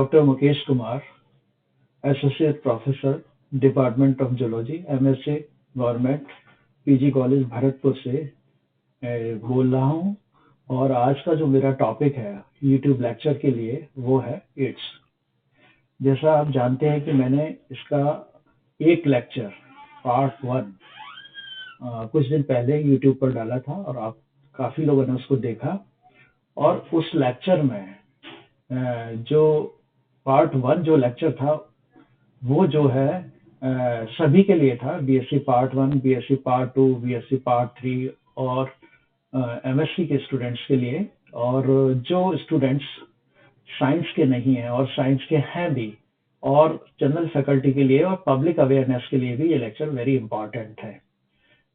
Doctor Mukesh Kumar, associate professor, department of zoology, MSc government, PG college Bharatpur से बोल रहा हूँ। और आज का जो मेरा टॉपिक है यूट्यूब लेक्चर के लिए वो है एड्स। जैसा आप जानते हैं कि मैंने इसका एक लेक्चर पार्ट 1 कुछ दिन पहले यूट्यूब पर डाला था और आप काफी लोगों ने उसको देखा। और उस लेक्चर में जो पार्ट 1 जो लेक्चर था वो जो है सभी के लिए था, BSc part 1, BSc part 2, BSc part 3 और एमएससी के स्टूडेंट्स के लिए। और जो स्टूडेंट्स साइंस के नहीं हैं और साइंस के हैं भी, और जनरल फैकल्टी के लिए और पब्लिक अवेयरनेस के लिए भी ये लेक्चर वेरी इंपॉर्टेंट है।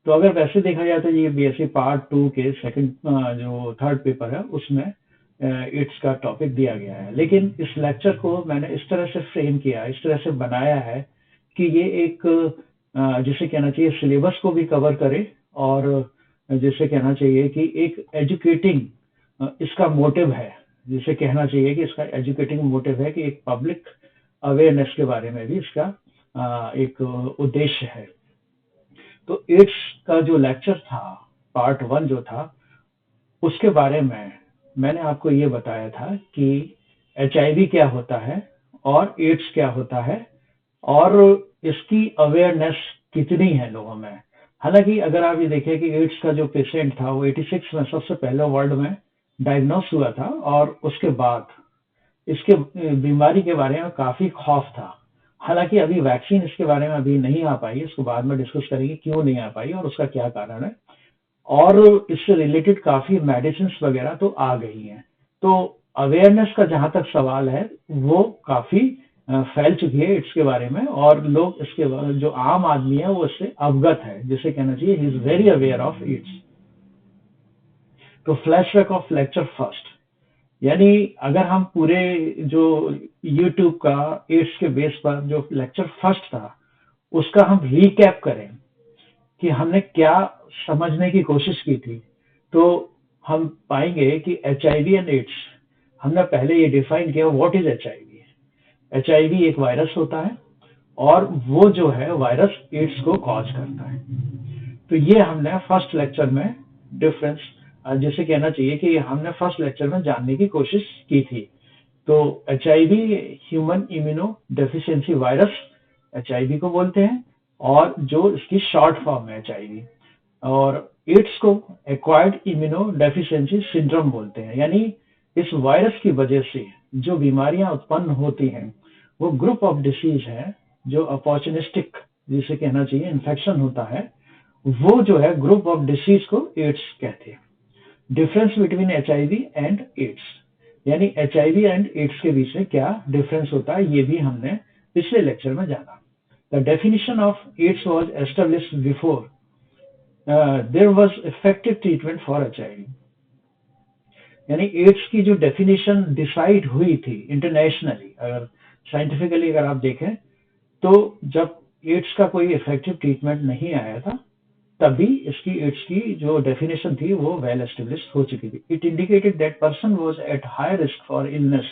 तो अगर वैसे देखा जाए तो ये बीएससी पार्ट 2 के सेकंड जो थर्ड पेपर है उसमें इट्स का टॉपिक दिया गया है, लेकिन इस लेक्चर को मैंने इस तरह से फ्रेम किया, इस तरह से बनाया है कि ये एक जिसे कहना चाहिए सिलेबस को भी कवर करे, और जिसे कहना चाहिए कि एक एजुकेटिंग इसका मोटिव है, जिसे कहना चाहिए कि इसका एजुकेटिंग मोटिव है कि एक पब्लिक अवेयरनेस के बारे में भी इसका एक उद्देश्य है। तो एड्स का जो लेक्चर था पार्ट 1 जो था उसके बारे में मैंने आपको ये बताया था कि एचआईवी क्या होता है और एड्स क्या होता है और इसकी अवेयरनेस कितनी है लोगों में। हालांकि अगर आप ये देखें कि एड्स का जो पेशेंट था वो 86 में सबसे पहले वर्ल्ड में डायग्नोस हुआ था, और उसके बाद इसके बीमारी के बारे में काफी खौफ था। हालांकि अभी वैक्सीन इसके बारे में अभी नहीं आ पाई, इसको बाद में डिस्कस करेंगे क्यों नहीं आ पाई और उसका क्या कारण है। और इससे रिलेटेड काफी मेडिसिन वगैरह तो आ गई हैं। तो अवेयरनेस का जहां तक सवाल है वो काफी फैल चुकी है इसके बारे में, और लोग इसके जो आम आदमी है वो इससे अवगत है, जिसे कहना चाहिए he is very aware of its. तो फ्लैशबैक ऑफ लेक्चर फर्स्ट, यानी अगर हम पूरे जो यूट्यूब का एड्स के बेस पर जो लेक्चर फर्स्ट था उसका हम रिकैप करें कि हमने क्या समझने की कोशिश की थी, तो हम पाएंगे कि H I V and AIDS, हमने पहले ये डिफाइन किया what is H I V. H I V एक वायरस होता है और वो जो है वायरस एड्स को कॉज करता है। तो ये हमने फर्स्ट लेक्चर में डिफरेंस, जिसे कहना चाहिए कि हमने फर्स्ट लेक्चर में जानने की कोशिश की थी। तो H I V human immunodeficiency virus H I V को बोलते हैं, और जो इसकी शॉर्ट फॉर्म है एच आई वी। और एड्स को एक्वायर्ड इम्यूनो डेफिशिएंसी सिंड्रोम बोलते हैं, यानी इस वायरस की वजह से जो बीमारियां उत्पन्न होती हैं वो ग्रुप ऑफ डिसीज है जो अपॉर्चुनिस्टिक, जिसे कहना चाहिए इन्फेक्शन होता है, वो जो है ग्रुप ऑफ डिसीज को एड्स कहते हैं। Difference between H I V and AIDS, यानी H I V and AIDS के बीच में क्या डिफरेंस होता है ये भी हमने पिछले लेक्चर में जाना। The definition of AIDS was established before there was effective treatment for H I V. यानी एड्स की जो डेफिनेशन डिसाइड हुई थी इंटरनेशनली, अगर साइंटिफिकली अगर आप देखें तो जब एड्स का कोई इफेक्टिव ट्रीटमेंट नहीं आया था तभी इसकी एड्स की जो डेफिनेशन थी वो वेल एस्टेब्लिश्ड हो चुकी थी। It indicated that person was at high risk for illness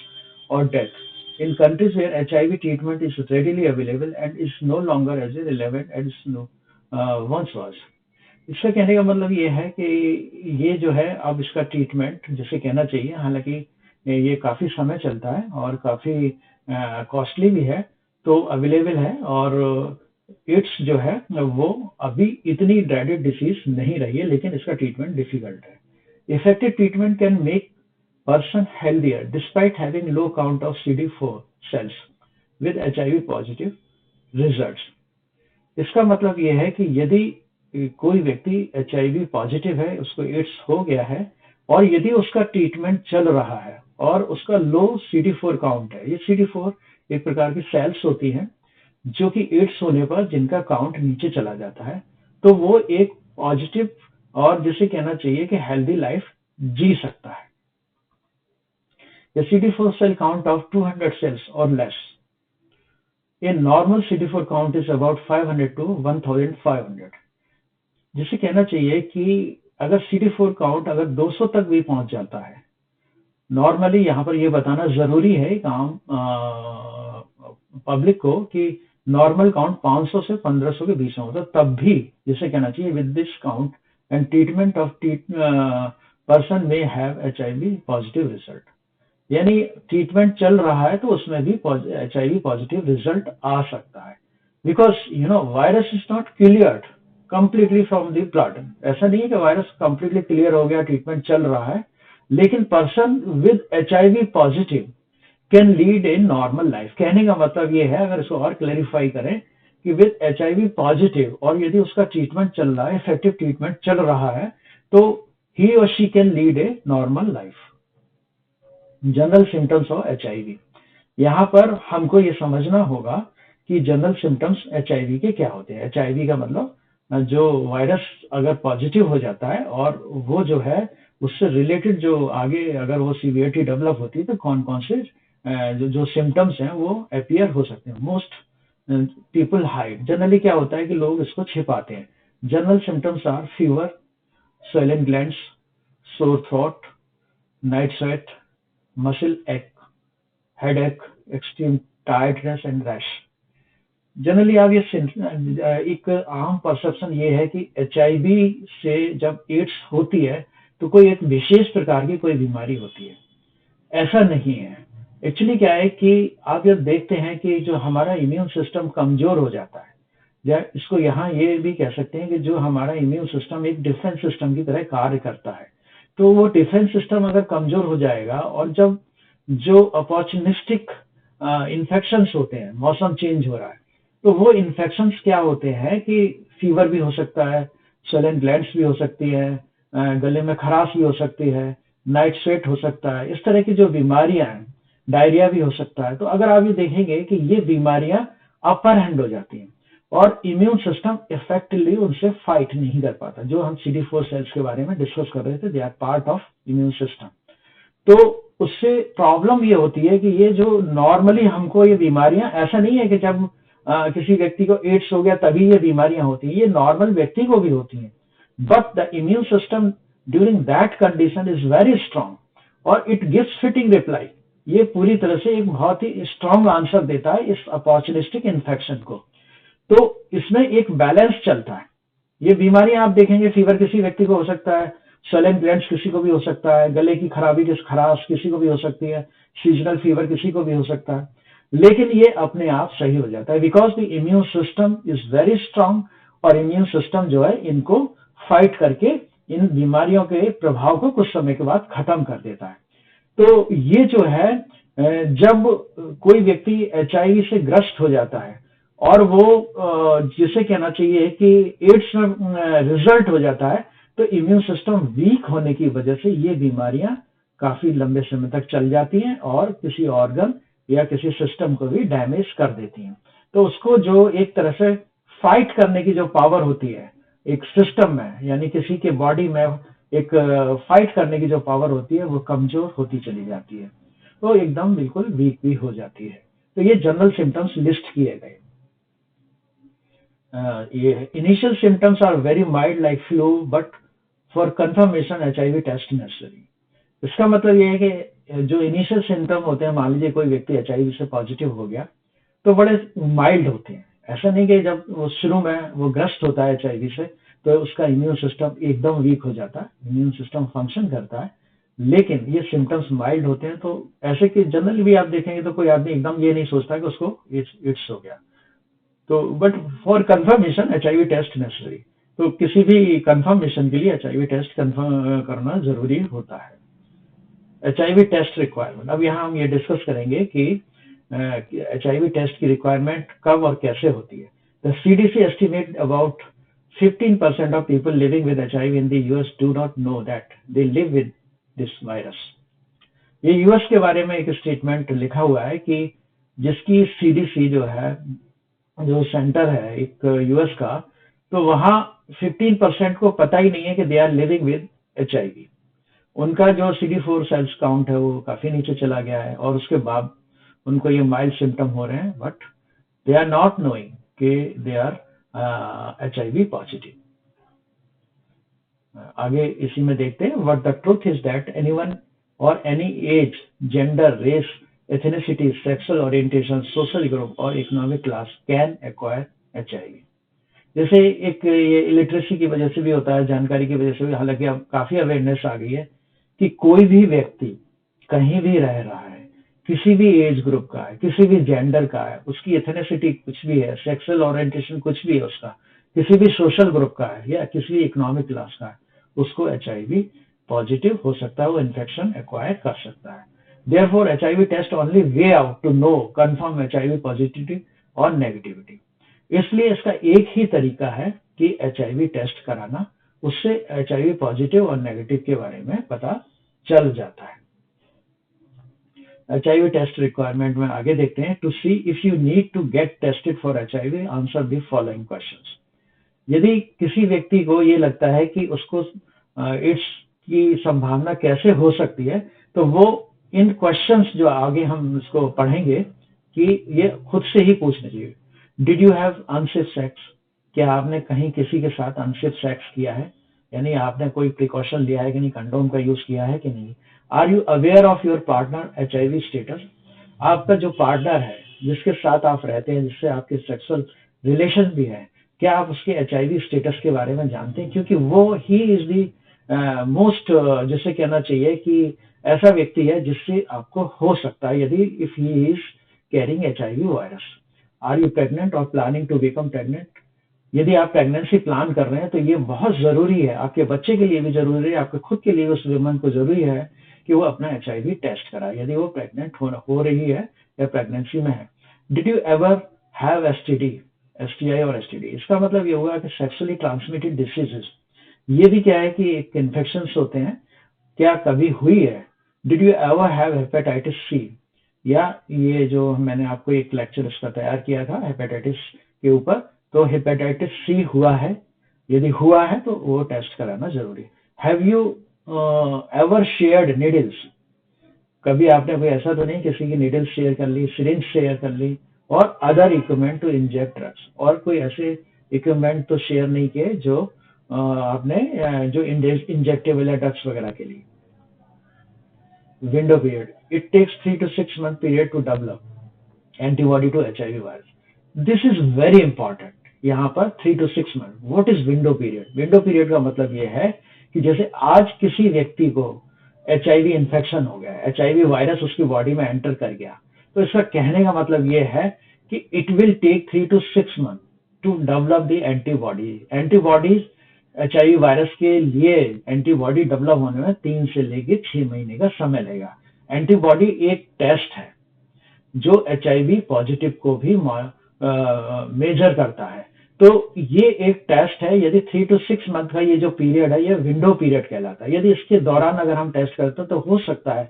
और death in countries where HIV treatment is readily available and is no longer as a relevant as once was. इसका कहने का मतलब ये है कि ये जो है अब इसका ट्रीटमेंट जिसे कहना चाहिए, हालांकि ये काफी समय चलता है और काफी कॉस्टली भी है, तो अवेलेबल है। और एड्स जो है वो अभी इतनी ड्रेडेड डिसीज नहीं रही है, लेकिन इसका ट्रीटमेंट डिफिकल्ट है। Effective treatment can make person healthier despite having low count of CD4 cells with HIV positive results। इसका मतलब यह है कि यदि कोई व्यक्ति HIV पॉजिटिव है, उसको एड्स हो गया है, और यदि उसका ट्रीटमेंट चल रहा है और उसका लो CD4 काउंट है, ये CD4 एक प्रकार की सेल्स होती हैं जो कि एड्स होने पर जिनका काउंट नीचे चला जाता है, तो वो एक पॉजिटिव और जिसे कहना चाहिए कि हेल्दी लाइफ जी सकता है। The CD4 cell count of 200 cells or less. A normal CD4 count is about 500 to 1500। जिसे कहना चाहिए कि अगर CD4 काउंट अगर 200 तक भी पहुंच जाता है नॉर्मली यहाँ पर ये बताना जरूरी है काम पब्लिक को कि नॉर्मल काउंट 500 से 1500 के बीच में होता है, तब भी जिसे कहना चाहिए with this count and treatment of person में हैव HIV पॉजिटिव रिजल्ट। यानी ट्रीटमेंट चल रहा है तो उसमें भी HIV पॉजिटिव रिजल्ट आ सकता है, because virus is not cleared completely from the blood. ऐसा नहीं है कि वायरस कंप्लीटली क्लियर हो गया, ट्रीटमेंट चल रहा है, लेकिन person with HIV positive can lead a normal life. कहने का मतलब ये है, अगर इसको और क्लैरिफाई करें, कि विद HIV पॉजिटिव और यदि उसका ट्रीटमेंट चल रहा है, इफेक्टिव ट्रीटमेंट चल रहा है, तो ही और she can lead a normal life. General symptoms of HIV, यहाँ पर हमको ये समझना होगा कि जनरल सिम्टम्स HIV के क्या होते हैं। HIV का मतलब जो वायरस अगर पॉजिटिव हो जाता है और वो जो है उससे रिलेटेड जो आगे अगर वो सीवियरिटी डेवलप होती है तो कौन कौन से जो सिम्टम्स हैं वो अपीयर हो सकते हैं। मोस्ट पीपल हाइड, जनरली क्या होता है कि लोग इसको छिपाते हैं। General symptoms are fever, swollen glands, sore throat, night sweat, muscle ache, headache, extreme tiredness and rash। Generally आप ये एक आम परसेप्शन ये है कि HIV से जब एड्स होती है तो कोई एक विशेष प्रकार की कोई बीमारी होती है। ऐसा नहीं है। एक्चुअली क्या है कि आप जब देखते हैं कि जो हमारा इम्यून सिस्टम कमजोर हो जाता है, या इसको यहाँ ये भी कह सकते हैं कि जो हमारा इम्यून सिस्टम एक डिफेंस सिस्टम की तरह कार्य करता है, तो वो डिफेंस सिस्टम अगर कमजोर हो जाएगा और जब जो अपॉर्चुनिस्टिक इन्फेक्शंस होते हैं, मौसम चेंज हो रहा है, तो वो इन्फेक्शंस क्या होते हैं कि फीवर भी हो सकता है, swollen ग्लैंड्स भी हो सकती है, गले में खराश भी हो सकती है, नाइट स्वेट हो सकता है। इस तरह की जो बीमारियां हैं, डायरिया भी हो सकता है। तो अगर आप ये देखेंगे कि ये बीमारियां अपर हैंड हो जाती हैं और इम्यून सिस्टम इफेक्टिवली उनसे फाइट नहीं कर पाता। जो हम CD4 सेल्स के बारे में डिस्कस कर रहे थे, they are part of immune system. तो उससे प्रॉब्लम ये होती है कि ये जो नॉर्मली हमको ये बीमारियां, ऐसा नहीं है कि जब किसी व्यक्ति को एड्स हो गया तभी ये बीमारियां होती हैं, ये नॉर्मल व्यक्ति को भी होती हैं, but the immune system during that condition is very strong और इट गिव्स फिटिंग रिप्लाई। ये पूरी तरह से एक बहुत ही स्ट्रांग आंसर देता है इस अपॉर्चुनिस्टिक इन्फेक्शन को। तो इसमें एक बैलेंस चलता है। ये बीमारियां आप देखेंगे, फीवर किसी व्यक्ति को हो सकता है, swollen glands किसी को भी हो सकता है, गले की खराबी खराश किसी को भी हो सकती है, सीजनल फीवर किसी को भी हो सकता है, लेकिन ये अपने आप सही हो जाता है because the immune system is very strong. और इम्यून सिस्टम जो है इनको फाइट करके इन बीमारियों के प्रभाव को कुछ समय के बाद खत्म कर देता है। तो ये जो है जब कोई व्यक्ति HIV से ग्रस्त हो जाता है और वो जिसे कहना चाहिए कि एड्स में रिजल्ट हो जाता है, तो इम्यून सिस्टम वीक होने की वजह से ये बीमारियां काफी लंबे समय तक चल जाती हैं और किसी ऑर्गन या किसी सिस्टम को भी डैमेज कर देती हैं। तो उसको जो एक तरह से फाइट करने की जो पावर होती है एक सिस्टम में, यानी किसी के बॉडी में एक फाइट करने की जो पावर होती है वो कमजोर होती चली जाती है, तो एकदम बिल्कुल वीक भी हो जाती है। तो ये जनरल सिम्टम्स लिस्ट किए गए। ये initial symptoms are very mild like flu, but for confirmation HIV test necessary. इसका मतलब ये है कि जो इनिशियल सिम्टम होते हैं, मान लीजिए कोई व्यक्ति HIV से पॉजिटिव हो गया, तो बड़े माइल्ड होते हैं। ऐसा नहीं कि जब वो शुरू में वो ग्रस्त होता है HIV से तो उसका इम्यून सिस्टम एकदम वीक हो जाता है, इम्यून सिस्टम फंक्शन करता है, लेकिन ये सिम्टम्स माइल्ड होते हैं। तो ऐसे कि जनरली भी आप देखेंगे तो कोई आदमी एकदम ये नहीं सोचता कि उसको इट्स हो गया। तो but for confirmation HIV test necessary. तो किसी भी कंफर्मेशन के लिए HIV टेस्ट कंफर्म करना जरूरी होता है। HIV टेस्ट रिक्वायरमेंट, अब यहाँ हम ये डिस्कस करेंगे कि HIV टेस्ट की रिक्वायरमेंट कब और कैसे होती है। The CDC estimate about 15% of people living with HIV in the US do not know that they live with this virus। ये US के बारे में एक स्टेटमेंट लिखा हुआ है कि जिसकी CDC जो है, जो सेंटर है एक US का, तो वहां 15% को पता ही नहीं है कि they are living with HIV। उनका जो CD4 सेल्स काउंट है वो काफी नीचे चला गया है और उसके बाद उनको ये माइल्ड सिम्टम हो रहे हैं, but they are not knowing कि दे आर HIV पॉजिटिव। आगे इसी में देखते हैं, what the truth is that anyone or any age, gender, race, ethnicity, sexual orientation, social group or economic class can acquire HIV। जैसे एक ये illiteracy की वजह से भी होता है, जानकारी की वजह से भी, हालांकि अब काफी अवेयरनेस आ गई है कि कोई भी व्यक्ति कहीं भी रह रहा है, किसी भी एज ग्रुप का है, किसी भी जेंडर का है, उसकी एथनिसिटी कुछ भी है, सेक्सुअल ओरिएंटेशन कुछ भी है उसका, किसी भी सोशल ग्रुप का है या किसी भी इकोनॉमिक क्लास का है, उसको HIV पॉजिटिव हो सकता है, वो इन्फेक्शन एक्वायर कर सकता है। Therefore, HIV test only way out to know confirm HIV positivity और नेगेटिविटी। इसलिए इसका एक ही तरीका है कि HIV टेस्ट कराना, उससे HIV पॉजिटिव और नेगेटिव के बारे में पता चल जाता है। HIV टेस्ट रिक्वायरमेंट में आगे देखते हैं। To see if you need to get tested for HIV, answer the following questions. यदि किसी व्यक्ति को ये लगता है कि उसको एड्स की संभावना कैसे हो सकती है, तो वो इन क्वेश्चंस जो आगे हम इसको पढ़ेंगे कि ये खुद से ही पूछना चाहिए। Did you have unsafe sex? क्या आपने कहीं किसी के साथ अनसेफ सेक्स किया है? यानी आपने कोई प्रिकॉशन लिया है कि नहीं, कंडोम का यूज किया है कि नहीं? Are you aware of your partner HIV status? आपका जो पार्टनर है, जिसके साथ आप रहते हैं, जिससे आपके सेक्सुअल रिलेशन भी है, क्या आप उसके HIV स्टेटस के बारे में जानते हैं? क्योंकि वो ही इज दी मोस्ट, जिसे कहना चाहिए कि ऐसा व्यक्ति है जिससे आपको हो सकता है, यदि if he is carrying HIV virus. Are you pregnant और प्लानिंग टू बिकम प्रेग्नेंट? यदि आप प्रेगनेंसी प्लान कर रहे हैं तो ये बहुत जरूरी है, आपके बच्चे के लिए भी जरूरी है, आपके खुद के लिए, उस वुमन को जरूरी है कि वो अपना HIV टेस्ट कराए यदि वो प्रेग्नेंट हो रही है या प्रेगनेंसी में है। Did you ever have STD, STI और STD? इसका मतलब ये हुआ कि सेक्सुअली ट्रांसमिटेड डिसीजेस। ये भी क्या है कि एक इन्फेक्शन होते हैं, क्या कभी हुई है? Did you ever have hepatitis C? या ये जो मैंने आपको एक लेक्चर इसका तैयार किया था हेपेटाइटिस के ऊपर, तो हेपेटाइटिस C हुआ है? यदि हुआ है तो वो टेस्ट कराना जरूरी। Have you ever shared needles? कभी आपने कोई ऐसा तो नहीं किसी की नीडल्स शेयर कर ली, सिरिंज शेयर कर ली और other equipment to inject drugs, और कोई ऐसे इक्विपमेंट तो शेयर नहीं किए जो आपने जो इंजेक्टेबल है ड्रग्स वगैरह के लिए। window period, it takes 3 to 6 month period to develop antibody to HIV virus. This is very important। यहाँ पर 3 to 6 month। what is window period? window period का मतलब ये है कि जैसे आज किसी व्यक्ति को HIV इन्फेक्शन हो गया, HIV वायरस उसकी बॉडी में एंटर कर गया, तो इसका कहने का मतलब ये है कि it will take 3 to 6 month to develop the antibody. Antibodies HIV virus के लिए एंटीबॉडी डेवलप होने में 3 से लेकर 6 महीने का समय लगेगा। एंटीबॉडी एक टेस्ट है जो HIV पॉजिटिव को भी मेजर करता है। तो ये एक टेस्ट है। यदि 3 to 6 मंथ का ये जो पीरियड है, ये विंडो पीरियड कहलाता है। यदि इसके दौरान अगर हम टेस्ट करते हैं तो हो सकता है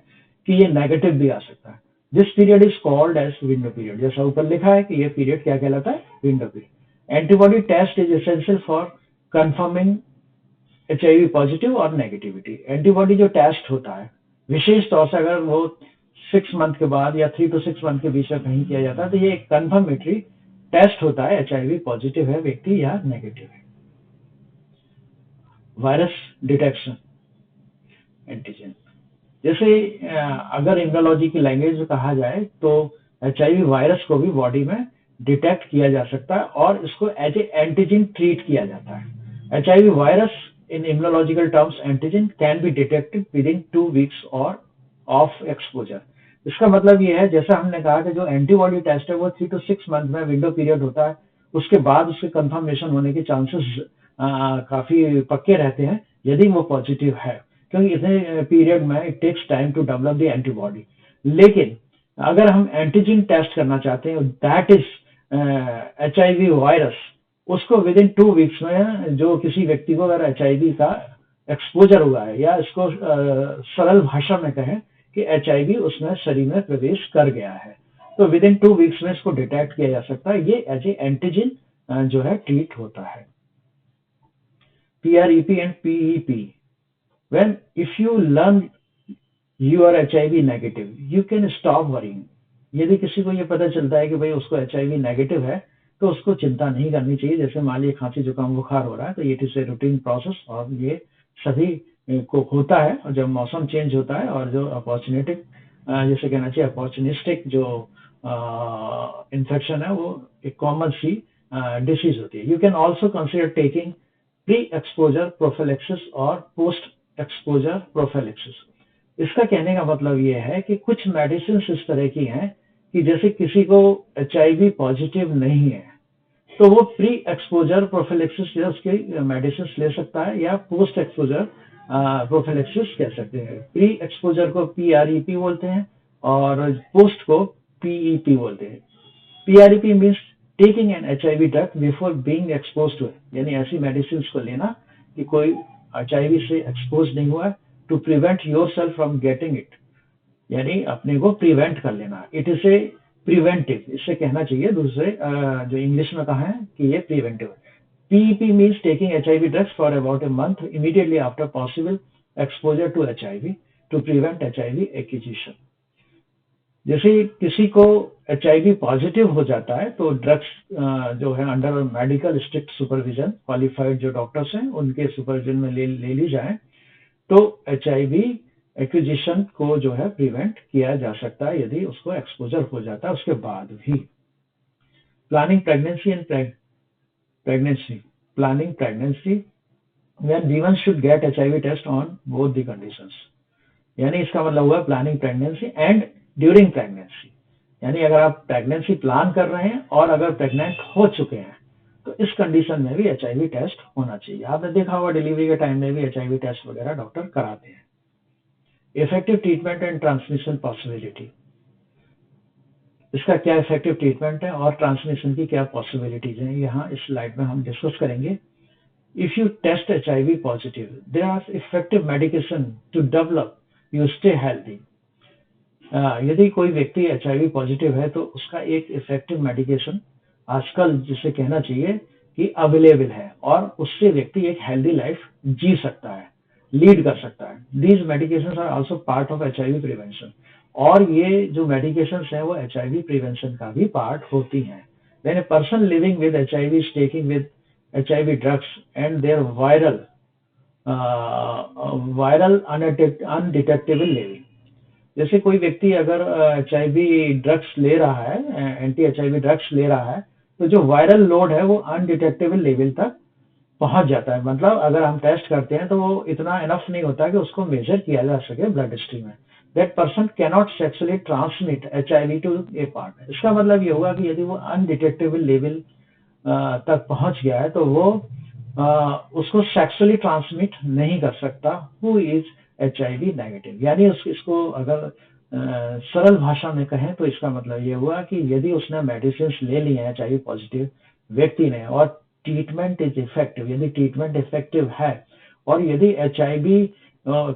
कि ये नेगेटिव भी आ सकता है। This period is called as window period. जैसा ऊपर लिखा है कि ये पीरियड क्या कहलाता है? Window period. Antibody test is essential for confirming HIV positive और नेगेटिविटी। एंटीबॉडी जो टेस्ट होता है, विशेष तौर से अगर वो 6 मंथ के बाद या 3 to 6 मंथ के बीच में कहीं किया जाता है, तो ये एक कंफर्मेटरी टेस्ट होता है HIV पॉजिटिव है व्यक्ति या नेगेटिव है। वायरस डिटेक्शन एंटीजन, जैसे अगर इम्यूनोलॉजी की लैंग्वेज में कहा जाए तो HIV वायरस को भी बॉडी में डिटेक्ट किया जा सकता है और इसको एज ए एंटीजन ट्रीट किया जाता है। HIV virus in immunological terms antigen can be detected with in 2 weeks और ऑफ एक्सपोजर। इसका मतलब ये है, जैसा हमने कहा कि जो एंटीबॉडी टेस्ट है वो 3 to 6 मंथ में विंडो पीरियड होता है, उसके बाद उसके कंफर्मेशन होने के चांसेस काफी पक्के रहते हैं यदि वो पॉजिटिव है, क्योंकि इतने पीरियड में it takes time to develop the antibody. लेकिन अगर हम एंटीजन टेस्ट करना चाहते हैं, दैट इज HIV वायरस, उसको विद इन 2 weeks में जो किसी व्यक्ति को अगर HIV का एक्सपोजर हुआ है, या इसको सरल भाषा में कहें कि HIV उसमें शरीर में प्रवेश कर गया है, तो विद इन 2 weeks में इसको डिटेक्ट किया जा सकता है। ये एज ए एंटीजन जो है ट्रीट होता है। PrEP and PEP, when if you learn you are HIV negative, you can stop worrying। यदि किसी को ये पता चलता है कि भाई उसको HIV नेगेटिव है, तो उसको चिंता नहीं करनी चाहिए। जैसे मान लीजिए खांसी जुकाम बुखार हो रहा है, तो ये it is a routine process और ये सभी को होता है, और जब मौसम चेंज होता है, और जो अपॉर्चुनिटिक जैसे कहना चाहिए अपॉर्चुनिस्टिक जो इन्फेक्शन है वो एक कॉमन सी डिसीज होती है। You can also consider taking pre exposure prophylaxis और पोस्ट एक्सपोजर प्रोफिलैक्सिस। इसका कहने का मतलब ये है कि कुछ मेडिसिन इस तरह की हैं कि जैसे किसी को HIV पॉजिटिव नहीं है तो वो प्री एक्सपोजर प्रोफिलैक्सिस या उसके मेडिसिन ले सकता है, या पोस्ट एक्सपोजर प्रोफिलैक्सिस कह सकते हैं। प्री एक्सपोजर को PrEP बोलते हैं और पोस्ट को PEP बोलते हैं। PrEP means taking an HIV drug before being expose to, यानी ऐसी मेडिसिन को लेना कि कोई HIV से एक्सपोज नहीं हुआ, to prevent yourself from getting it, यानी अपने को प्रिवेंट कर लेना। इट इज ए प्रिवेंटिव, इससे कहना चाहिए दूसरे जो इंग्लिश में कहा है कि ये प्रिवेंटिव है। PEP means taking HIV drugs for about a month immediately after possible exposure to HIV to prevent HIV acquisition. जैसे किसी को HIV पॉजिटिव हो जाता है तो ड्रग्स जो है under medical strict supervision, qualified जो डॉक्टर्स हैं उनके सुपरविजन में ले ली जाए तो HIV एक्विजिशन को जो है प्रिवेंट किया जा सकता है यदि उसको एक्सपोजर हो जाता है उसके बाद भी। Planning pregnancy and pregnancy planning pregnancy when women should get HIV test on both the conditions, यानी इसका मतलब हुआ planning pregnancy and during pregnancy, यानी अगर आप प्रेगनेंसी प्लान कर रहे हैं और अगर प्रेग्नेंट हो चुके हैं तो इस कंडीशन में भी HIV टेस्ट होना चाहिए। आपने देखा होगा डिलीवरी के टाइम में भी HIV टेस्ट वगैरह डॉक्टर कराते हैं। Effective treatment and transmission possibility, इसका क्या इफेक्टिव ट्रीटमेंट है और ट्रांसमिशन की क्या पॉसिबिलिटीज हैं, यहाँ इस स्लाइड में हम डिस्कस करेंगे। If you test HIV positive there are effective medication to develop you stay healthy. यदि कोई व्यक्ति HIV पॉजिटिव है तो उसका एक इफेक्टिव मेडिकेशन आजकल जिसे कहना चाहिए कि अवेलेबल है और उससे व्यक्ति एक हेल्दी लाइफ जी सकता है, लीड कर सकता है। These medications are also part of HIV prevention, और ये जो मेडिकेशंस हैं वो HIV प्रिवेंशन का भी पार्ट होती हैं। When a person living with HIV is taking with HIV drugs and their viral undetectable level, जैसे कोई व्यक्ति अगर HIV ड्रग्स ले रहा है, एंटी HIV ड्रग्स ले रहा है, तो जो वायरल लोड है वो अनडिटेक्टेबल लेवल तक पहुंच जाता है। मतलब अगर हम टेस्ट करते हैं तो वो इतना इनफ नहीं होता कि उसको मेजर किया जा सके ब्लड स्ट्रीम में। That person cannot sexually transmit HIV to a partner. इसका मतलब ये होगा कि यदि वो अनडिटेक्टेबल लेवल तक पहुंच गया है तो वो उसको सेक्सुअली ट्रांसमिट नहीं कर सकता हु इज HIV नेगेटिव। यानी इसको अगर सरल भाषा में कहें तो इसका मतलब ये हुआ कि यदि उसने मेडिसिन ले ली है HIV पॉजिटिव व्यक्ति ने और ट्रीटमेंट इज इफेक्टिव, यदि ट्रीटमेंट इफेक्टिव है और यदि HIV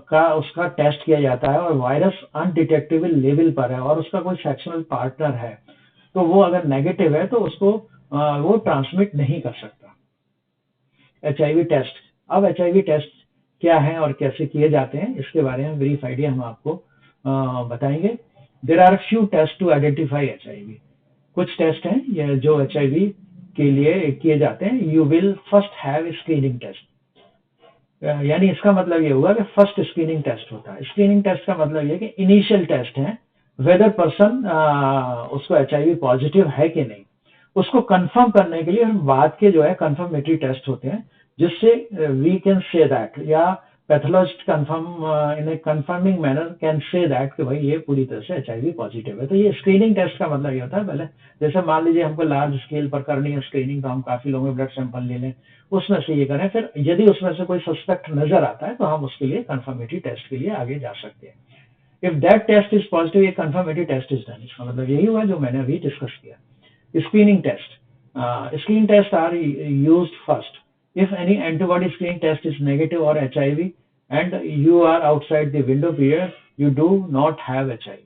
का उसका टेस्ट किया जाता है और वायरस अनडिटेक्टेबल लेवल पर है और उसका कोई सेक्सुअल पार्टनर है तो वो अगर नेगेटिव है तो उसको वो ट्रांसमिट नहीं कर सकता। HIV टेस्ट, अब HIV टेस्ट क्या है और कैसे किए जाते हैं इसके बारे में ब्रीफ आइडिया हम आपको बताएंगे। There are few test to identify HIV, कुछ टेस्ट हैं ये जो HIV के लिए किए जाते हैं। You will first have screening test, यानी इसका मतलब ये हुआ कि फर्स्ट स्क्रीनिंग टेस्ट होता है। स्क्रीनिंग टेस्ट का मतलब ये कि इनिशियल टेस्ट है वेदर पर्सन उसको HIV पॉजिटिव है कि नहीं, उसको कंफर्म करने के लिए बाद के जो है कंफर्मेटरी टेस्ट होते हैं जिससे वी कैन से दैट, या pathologist confirm in a confirming manner can say that कि भाई ये पूरी तरह से HIV पॉजिटिव है। तो ये स्क्रीनिंग टेस्ट का मतलब ये होता है। पहले जैसे मान लीजिए हमको लार्ज स्केल पर करनी है स्क्रीनिंग तो हम काफी लोगों के ब्लड सैंपल ले लें, उसमें से ये करें, फिर यदि उसमें से कोई सस्पेक्ट नजर आता है तो हम उसके लिए कंफर्मेटरी टेस्ट के लिए आगे जा सकते हैं। If that test is positive ये कंफर्मेटरी टेस्ट इज डन, इसका मतलब यही हुआ जो मैंने अभी डिस्कस किया। Screening test. Screening tests are used first. If any antibody screening test is negative or HIV and you are outside the window period, you do not have HIV.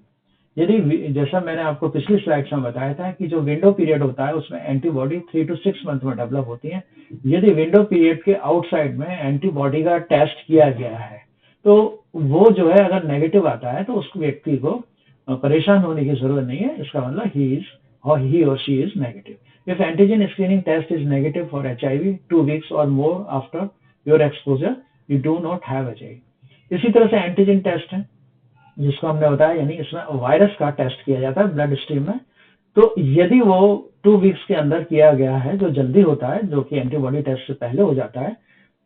यदि जैसा मैंने आपको पिछली स्लाइड्स में बताया था कि जो विंडो पीरियड होता है उसमें एंटीबॉडी 3 to 6 मंथ में डेवलप होती है। यदि विंडो पीरियड के आउटसाइड में एंटीबॉडी का टेस्ट किया गया है तो वो जो है अगर नेगेटिव आता है तो उस व्यक्ति को परेशान होने की जरूरत नहीं है। इसका मतलब he or she is negative. If antigen screening test is negative for HIV 2 weeks or more after your exposure, you do not have HIV. इसी तरह से एंटीजन टेस्ट है जिसको हमने बताया, यानी इसमें वायरस का टेस्ट किया जाता है ब्लड स्ट्रीम में। तो यदि वो 2 वीक्स के अंदर किया गया है, जो जल्दी होता है, जो कि एंटीबॉडी टेस्ट से पहले हो जाता है,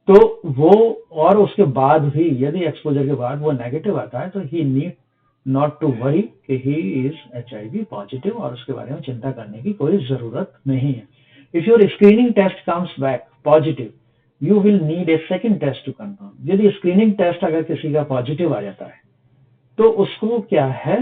तो वो, और उसके बाद भी यदि एक्सपोजर के बाद वो नेगेटिव आता है, तो ही नीड नॉट टू वरी कि ही इज HIV पॉजिटिव, और उसके बारे में चिंता करने की कोई जरूरत नहीं है। If your screening test comes back positive, you will need a second test to confirm. यदि स्क्रीनिंग टेस्ट अगर किसी का पॉजिटिव आ जाता है, तो उसको क्या है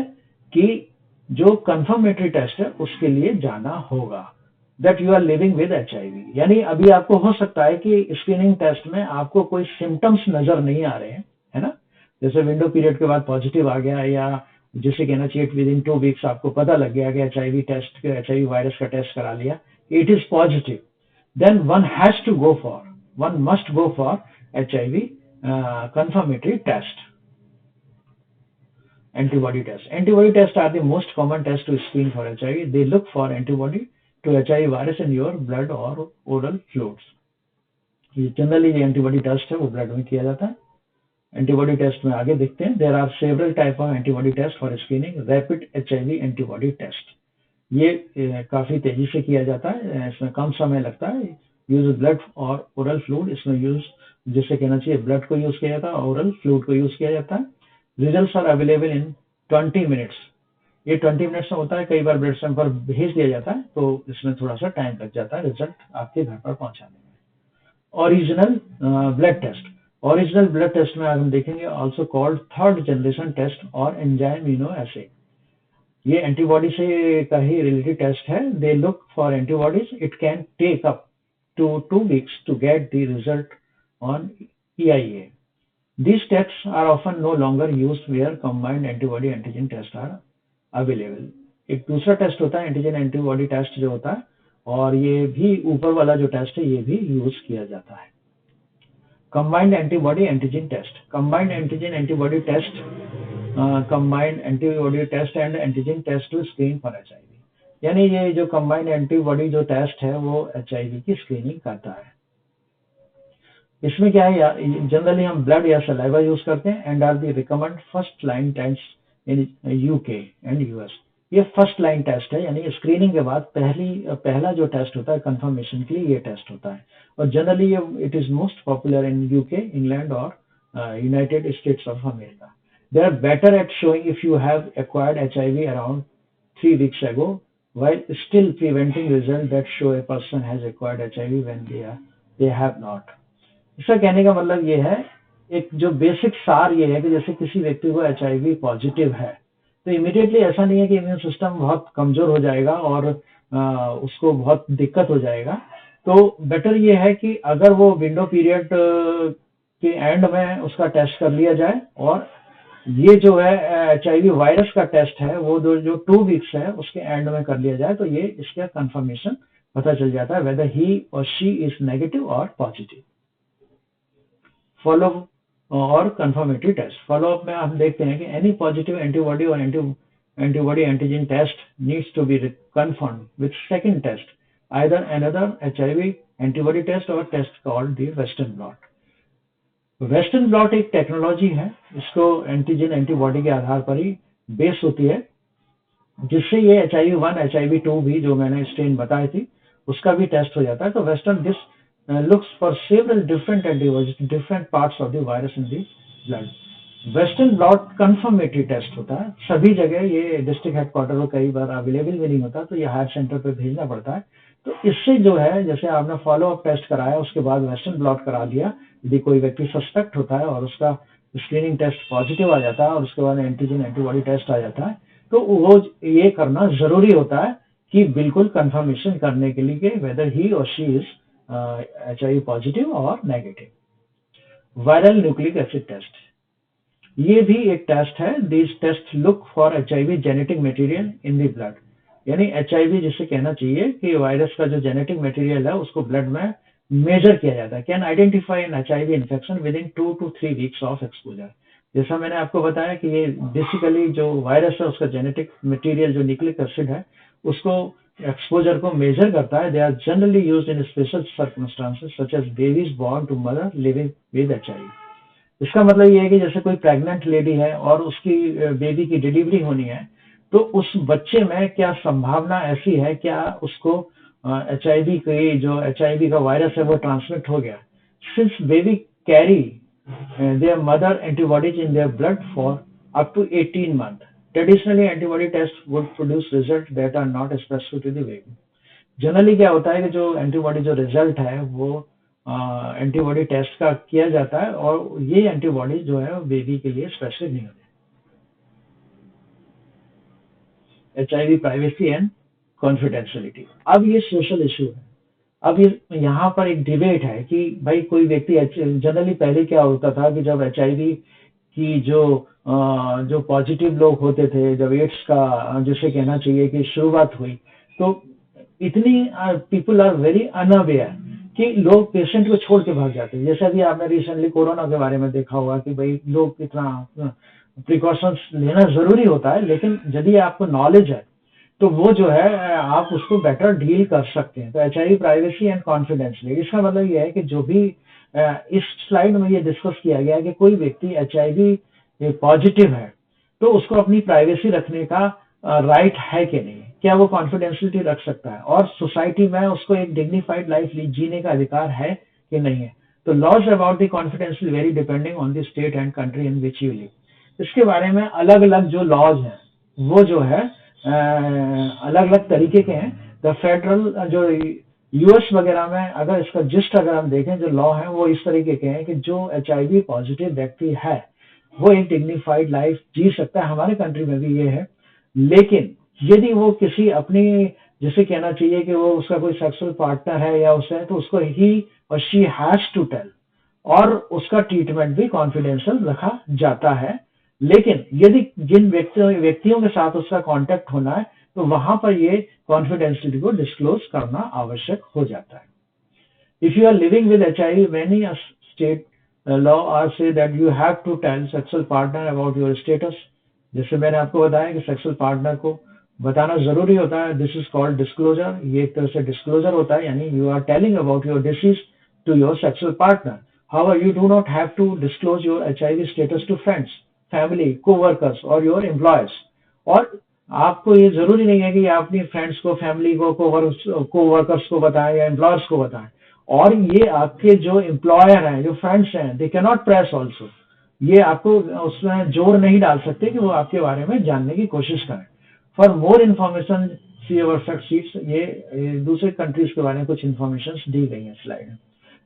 कि जो कंफर्मेटरी टेस्ट है उसके लिए जाना होगा, that you are living with HIV। यानी अभी आपको हो सकता है कि स्क्रीनिंग टेस्ट में आपको कोई सिम्टम्स नजर नहीं आ रहे हैं, है ना, जैसे विंडो पीरियड के बाद पॉजिटिव आ गया, या जिसे कहना चाहिए विद इन 2 वीक्स आपको पता लग गया कि HIV वायरस का टेस्ट करा लिया, it is positive, then one must go for HIV confirmatory test. Antibody tests. Antibody tests are the most common test to screen for HIV. They look for antibody to HIV virus in your blood or oral fluids. Generally जो antibody test है वो blood में किया जाता है। Antibody test में आगे देखते हैं, there are several type of antibody test for screening. Rapid HIV antibody test, ये काफी तेजी से किया जाता है, इसमें कम समय लगता है। यूज ब्लड और ओरल फ्लूइड, इसमें यूज, जिससे कहना चाहिए ब्लड को यूज किया जाता है, ओरल फ्लूइड को यूज किया जाता है। Results are available in 20 minutes. ये 20 मिनट्स में होता है, कई बार ब्लड सैंपल भेज दिया जाता है, तो इसमें थोड़ा सा टाइम लग जाता है रिजल्ट आपके घर पर पहुंचाने में। Original blood test, original blood test में हम देखेंगे also called third generation test और एंजाइम इम्यूनोएस्से। ये एंटीबॉडी से का ही रिलेटेड टेस्ट है। They look for antibodies, it can take up to 2 weeks to get the result on EIA. These tests are often no longer used where combined antibody antigen tests are available. एक दूसरा test होता है antigen antibody test जो होता है, और ये भी ऊपर वाला जो टेस्ट है ये भी यूज किया जाता है। Combined antibody antigen test, combined antigen antibody test, combined antibody test and antigen test to screen for HIV। यानी ये जो कंबाइंड एंटीबॉडी जो टेस्ट है वो HIV की स्क्रीनिंग करता है। इसमें क्या है, जनरली हम ब्लड या सलाइवा यूज करते हैं and are the recommend first line test in UK and US। ये फर्स्ट लाइन टेस्ट है, यानी स्क्रीनिंग के बाद पहला जो टेस्ट होता है कंफर्मेशन के लिए ये टेस्ट होता है, और जनरली ये it is most popular in UK, England और United States of America. They are better at showing if you have acquired HIV around 3 weeks ago, while still preventing results that show a person has acquired HIV when they have not। इसका कहने का मतलब ये है, एक जो basic सार ये है कि जैसे किसी व्यक्ति को HIV पॉजिटिव है, तो इमीडिएटली ऐसा नहीं है कि इम्यून सिस्टम बहुत कमजोर हो जाएगा और उसको बहुत दिक्कत हो जाएगा। तो बेटर ये है कि अगर वो विंडो पीरियड के एंड में उसका टेस्ट कर लिया जाए, और ये जो है HIV वायरस का टेस्ट है वो जो 2 weeks है उसके एंड में कर लिया जाए, तो ये इसका कंफर्मेशन पता चल जाता है वेदर ही और शी इज नेगेटिव और पॉजिटिव। फॉलो और कंफर्मेटरी टेस्ट, फॉलोअप में हम देखते हैं कि एनी पॉजिटिव एंटीबॉडी और antibody antigen test needs to be confirm with second test, either another HIV antibody test और test called the western blot. Western blot एक टेक्नोलॉजी है, इसको एंटीजन एंटीबॉडी के आधार पर ही बेस होती है, जिससे ये HIV-1 HIV-2 भी जो मैंने स्ट्रेन बताई थी उसका भी टेस्ट हो जाता है। तो western this looks for several different antibodies to different parts of the virus in the blood। Western blot confirmatory test होता है, सभी जगह ये डिस्ट्रिक्ट हेडक्वार्टर को कई बार अवेलेबल भी नहीं होता, तो ये हायर सेंटर पे भेजना पड़ता है। तो इससे जो है, जैसे आपने फॉलो अप टेस्ट कराया उसके बाद वेस्टर्न ब्लॉट करा लिया, यदि कोई व्यक्ति सस्पेक्ट होता है और उसका स्क्रीनिंग टेस्ट पॉजिटिव आ जाता है और उसके बाद एंटीजन एंटीबॉडी टेस्ट आ जाता है, तो वो ये करना जरूरी होता है कि बिल्कुल कंफर्मेशन करने के लिए वेदर ही और शी इज HIV पॉजिटिव और negative. Viral nucleic acid test, ये भी एक टेस्ट है। This test look for HIV genetic material in the blood, यानी HIV जिसे कहना चाहिए कि वायरस का जो जेनेटिक मटेरियल है उसको ब्लड में मेजर किया जाता है। Can identify N HIV infection with in 2 to 3 weeks of exposure. जैसा मैंने आपको बताया कि ये बेसिकली जो वायरस है उसका जेनेटिक मटेरियल जो न्यूक्लिक एसिड है उसको एक्सपोजर को मेजर करता है। They are generally used in special circumstances such as babies born to mother living with HIV। इसका मतलब ये है कि जैसे कोई प्रेग्नेंट लेडी है और उसकी बेबी की डिलीवरी होनी है, तो उस बच्चे में क्या संभावना ऐसी है, क्या उसको HIV की जो HIV का वायरस है वो ट्रांसमिट हो गया। Since baby carry their mother antibodies in their blood for up to 18 months. Traditionally, antibody tests would produce results that are not specific to the baby. Generally क्या होता है कि जो एंटीबॉडी जो रिजल्ट है वो एंटीबॉडी टेस्ट का किया जाता है और ये एंटीबॉडी जो है बेबी के लिए स्पेसिफिक नहीं होती। HIV privacy and confidentiality. अब ये सोशल इशू है। अब ये यहाँ पर एक डिबेट है कि भाई कोई व्यक्ति जनरली पहले क्या होता था कि जब HIV की जो पॉजिटिव लोग होते थे, जब एड्स का जिसे कहना चाहिए कि शुरुआत हुई, तो इतनी पीपल आर वेरी अनअवेयर कि लोग पेशेंट को छोड़ के भाग जाते हैं। जैसे अभी आपने रिसेंटली कोरोना के बारे में देखा होगा कि भाई लोग कितना प्रिकॉशंस लेना जरूरी होता है, लेकिन यदि आपको नॉलेज है तो वो जो है आप उसको बेटर डील कर सकते हैं। तो HIV प्राइवेसी एंड कॉन्फिडेंशियलिटी, इसका मतलब ये है कि जो भी इस स्लाइड में ये डिस्कस किया गया है कि कोई व्यक्ति HIV पॉजिटिव है तो उसको अपनी प्राइवेसी रखने का राइट है कि नहीं, क्या वो कॉन्फिडेंशियलिटी रख सकता है, और सोसाइटी में उसको एक डिग्निफाइड लाइफ जीने का अधिकार है कि नहीं है। तो laws about the confidential vary depending on the state and country in which you live. इसके बारे में अलग अलग जो लॉज हैं वो जो है अलग अलग तरीके के हैं। द फेडरल जो US वगैरह में अगर इसका जिस्ट अगर हम देखें, जो लॉ है वो इस तरीके के हैं कि जो HIV पॉजिटिव व्यक्ति है वो एक डिग्निफाइड लाइफ जी सकता है, हमारे कंट्री में भी ये है। लेकिन यदि वो किसी अपनी, जिसे कहना चाहिए कि वो उसका कोई सेक्सुअल पार्टनर है या उससे, तो उसको ही और शी हैज टू टेल, और उसका ट्रीटमेंट भी कॉन्फिडेंशियल रखा जाता है। लेकिन यदि जिन व्यक्तियों के साथ उसका कांटेक्ट होना है तो वहां पर ये कॉन्फिडेंशियलिटी को डिस्क्लोज करना आवश्यक हो जाता है। If you are living with HIV, many a state law are say that you have to tell sexual partner about your status. जैसे मैंने आपको बताया कि सेक्सुअल पार्टनर को बताना जरूरी होता है। This is called disclosure. ये एक तरह से डिस्क्लोजर होता है, यानी you are telling about your disease to your sexual partner. However you do not have to disclose your HIV status to friends, family, coworkers और योर एम्प्लॉयर्स। और आपको ये जरूरी नहीं है कि आप अपनी फ्रेंड्स को, फैमिली को, कोवर्कर्स को बताएं या एम्प्लॉयर्स को बताएं। और ये आपके जो एम्प्लॉयर हैं, जो फ्रेंड्स हैं, they can not press also. ये आपको उसमें जोर नहीं डाल सकते कि वो आपके बारे में जानने की कोशिश करें। For more information see our fact sheets. ये दूसरे कंट्रीज के बारे में कुछ इन्फॉर्मेशन दी गई है स्लाइड में।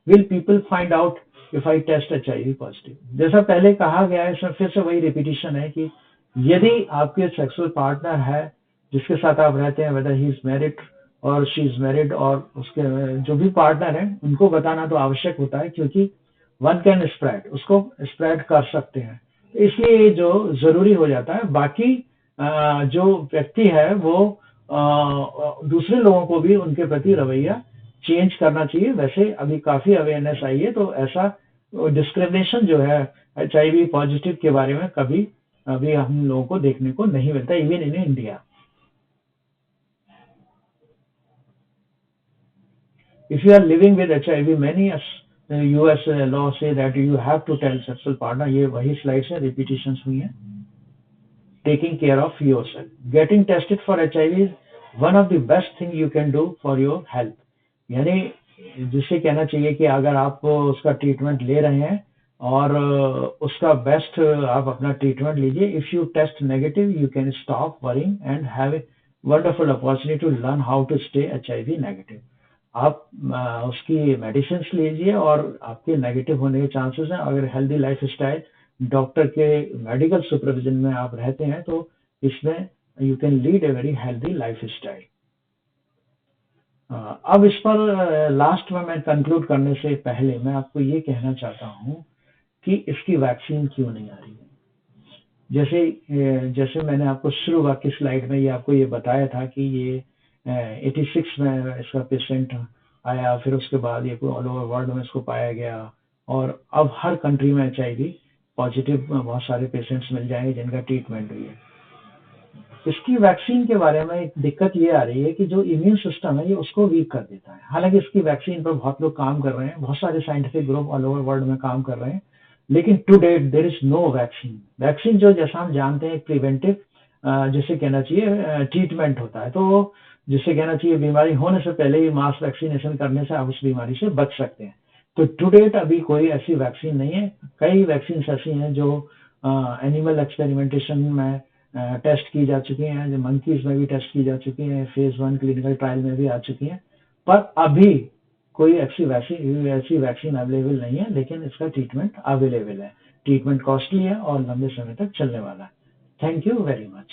Will people find out if I test HIV positive. जैसा पहले कहा गया है, इसमें फिर से वही रिपीटिशन है कि यदि आपके सेक्सुअल पार्टनर है जिसके साथ आप रहते हैं, वेदर ही इज मैरिड और शी इज मैरिड, और उसके जो भी पार्टनर है उनको बताना तो आवश्यक होता है, क्योंकि वन कैन स्प्रेड, उसको स्प्रेड कर सकते हैं। तो इसलिए जो जरूरी हो जाता है। बाकी जो व्यक्ति है वो दूसरे लोगों को भी उनके प्रति रवैया चेंज करना चाहिए। वैसे अभी काफी अवेयरनेस आई है, तो ऐसा डिस्क्रिमिनेशन जो है HIV पॉजिटिव के बारे में कभी अभी हम लोगों को देखने को नहीं मिलता, even in India. If you are living with HIV, many US laws say that you have to tell sexual partner। ये वही स्लाइड्स है, रिपीटिशंस हुई हैं। Taking care of yourself, getting tested for HIV is one of the best thing you can do for your health। यानी जिसे कहना चाहिए कि अगर आप उसका ट्रीटमेंट ले रहे हैं और उसका बेस्ट आप अपना ट्रीटमेंट लीजिए। If you test negative you can stop worrying and have a wonderful opportunity to learn how to stay HIV negative. आप उसकी मेडिसिन लीजिए और आपके नेगेटिव होने के चांसेस हैं। अगर हेल्दी लाइफ स्टाइल, डॉक्टर के मेडिकल सुपरविजन में आप रहते हैं तो इसमें you can lead a very healthy life style. अब इस पर लास्ट में मैं कंक्लूड करने से पहले मैं आपको ये कहना चाहता हूँ कि इसकी वैक्सीन क्यों नहीं आ रही है। जैसे मैंने आपको शुरुआत की स्लाइड में ये आपको ये बताया था कि ये 86 में इसका पेशेंट आया, फिर उसके बाद ये ऑल ओवर वर्ल्ड में इसको पाया गया, और अब हर कंट्री में HIV पॉजिटिव बहुत सारे पेशेंट्स मिल जाएंगे जिनका ट्रीटमेंट हुई है। इसकी वैक्सीन के बारे में एक दिक्कत ये आ रही है कि जो इम्यून सिस्टम है ये उसको वीक कर देता है। हालांकि इसकी वैक्सीन पर बहुत लोग काम कर रहे हैं, बहुत सारे scientific group all over world में काम कर रहे हैं, लेकिन to date there is no vaccine. Vaccine जो जैसा हम जानते हैं प्रिवेंटिव, जिसे कहना चाहिए ट्रीटमेंट होता है, तो जिसे कहना चाहिए बीमारी होने से पहले ही मास वैक्सीनेशन करने से आप उस बीमारी से बच सकते हैं। तो टू डेट अभी कोई ऐसी वैक्सीन नहीं है। कई वैक्सीन ऐसी हैं जो एनिमल एक्सपेरिमेंटेशन में टेस्ट की जा चुकी हैं, जो मंकीज में भी टेस्ट की जा चुकी हैं, फेज 1 क्लिनिकल ट्रायल में भी आ चुकी हैं, पर अभी कोई ऐसी वैक्सीन अवेलेबल नहीं है, लेकिन इसका ट्रीटमेंट अवेलेबल है। ट्रीटमेंट कॉस्टली है और लंबे समय तक चलने वाला है। Thank you very much.